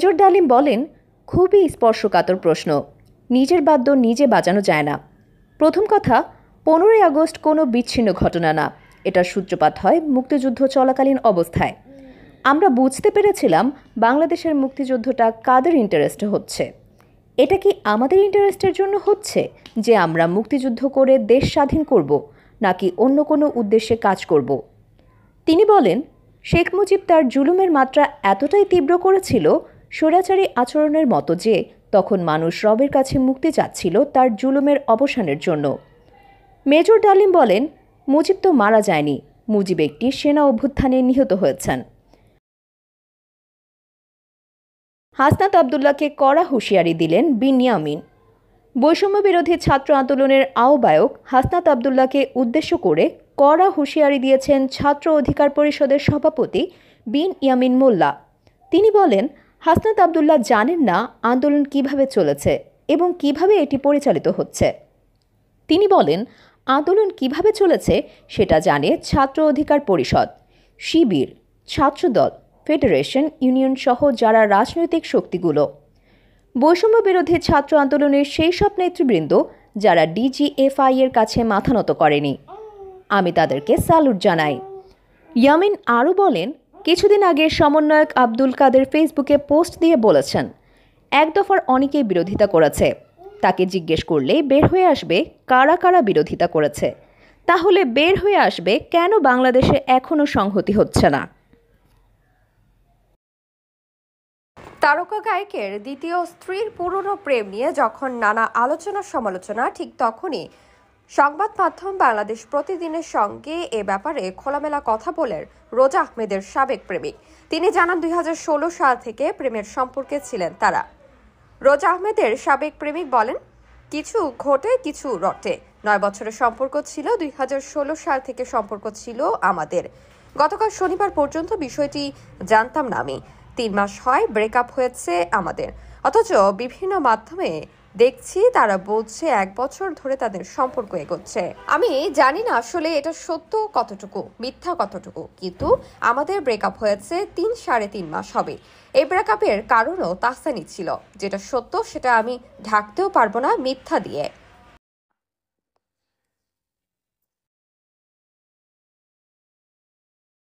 Major ডালিম বলেন, খুবই স্পর্শকাতর প্রশ্ন। নিজের বাদ্য নিজে বাজানো যায় না। প্রথম কথা, 15ই আগস্ট কোনো বিচ্ছিন্ন ঘটনা না, এটার সূত্রপাত হয় মুক্তিযুদ্ধ চলাকালীন অবস্থায়। আমরা বুঝতে পেরেছিলাম বাংলাদেশের মুক্তিযুদ্ধটা কাদের ইন্টারেস্টে হচ্ছে। এটা কি আমাদের ইন্টারেস্টের জন্য হচ্ছে যে আমরা মুক্তিযুদ্ধ করে দেশ স্বাধীন করব, নাকি অন্য কোনো উদ্দেশ্যে কাজ করব? তিনি বলেন, শেখ মুজিব তার জুলুমের মাত্রা এতটাই তীব্র করেছিল, স্বৈরাচারী আচরণের মতো, যে তখন মানুষ রবের কাছে মুক্তি চাচ্ছিল তার জুলুমের অবসানের জন্য। মেজর ডালিম বলেন, মুজিব তো মারা যায়নি, মুজিব একটি সেনা অভ্যুত্থানে নিহত হয়েছেন। হাসনাত আবদুল্লাহকে কড়া হুঁশিয়ারি দিলেন বিনিয়ামিন। বৈষম্য বিরোধী ছাত্র আন্দোলনের আহ্বায়ক হাসনাত আবদুল্লাহকে উদ্দেশ্য করে কড়া হুঁশিয়ারি দিয়েছেন ছাত্র অধিকার পরিষদের সভাপতি বিনিয়ামিন মোল্লা। তিনি বলেন, হাসনাত আবদুল্লাহ জানেন না আন্দোলন কিভাবে চলেছে এবং কিভাবে এটি পরিচালিত হচ্ছে। তিনি বলেন, আন্দোলন কিভাবে চলেছে সেটা জানে ছাত্র অধিকার পরিষদ, শিবির, ছাত্রদল, ফেডারেশন, ইউনিয়ন সহ যারা রাজনৈতিক শক্তিগুলো। বৈষম্য বিরোধী ছাত্র আন্দোলনের সেই সব নেতৃবৃন্দ যারা ডিজিএফআই এর কাছে মাথা নত করেনি, আমি তাদেরকে স্যালুট জানাই। ইয়ামিন আরও বলেন, কিছুদিন আগে সমন্বয়ক আব্দুল কাদের ফেসবুকে পোস্ট দিয়ে বলেছেন, এক দফার অনেকেই বিরোধিতা করেছে, তাকে জিজ্ঞেস করলেই বের হয়ে আসবে কারা কারা বিরোধিতা করেছে। তাহলে বের হয়ে আসবে কেন বাংলাদেশে এখনও সংহতি হচ্ছে না। তারকা গায়কের দ্বিতীয় স্ত্রীর পুরনো প্রেম নিয়ে যখন নানা আলোচনা সমালোচনা, ঠিক তখনই সংবাদ মাধ্যম বাংলাদেশ প্রতিদিনের সঙ্গে এ ব্যাপারে খোলামেলা কথা বলেন রোজা আহমেদের সাবেক প্রেমিক। তিনি জানান, 2016 সাল থেকে প্রেমের সম্পর্কে ছিলেন তারা। রোজা আহমেদের সাবেক প্রেমিক বলেন, কিছু ঘটে কিছু রটে। 9 বছরের সম্পর্ক ছিল, 2016 সাল থেকে সম্পর্ক ছিল আমাদের। গতকাল শনিবার পর্যন্ত বিষয়টি জানতাম না আমি। 3 মাস হয় ব্রেকআপ হয়েছে আমাদের, অথচ বিভিন্ন মাধ্যমে দেখছি তারা বলছে 1 বছর ধরে তাদের সম্পর্ক এগোচ্ছে। আমি জানি না আসলে এটা সত্য কতটুকু, মিথ্যা কতটুকু, কিন্তু আমাদের ব্রেকআপ হয়েছে 3-3.5 মাস হবে। এই ব্রেকআপের কারণও তাহসানি ছিল, যেটা সত্য সেটা আমি ঢাকতেও পারবো না মিথ্যা দিয়ে।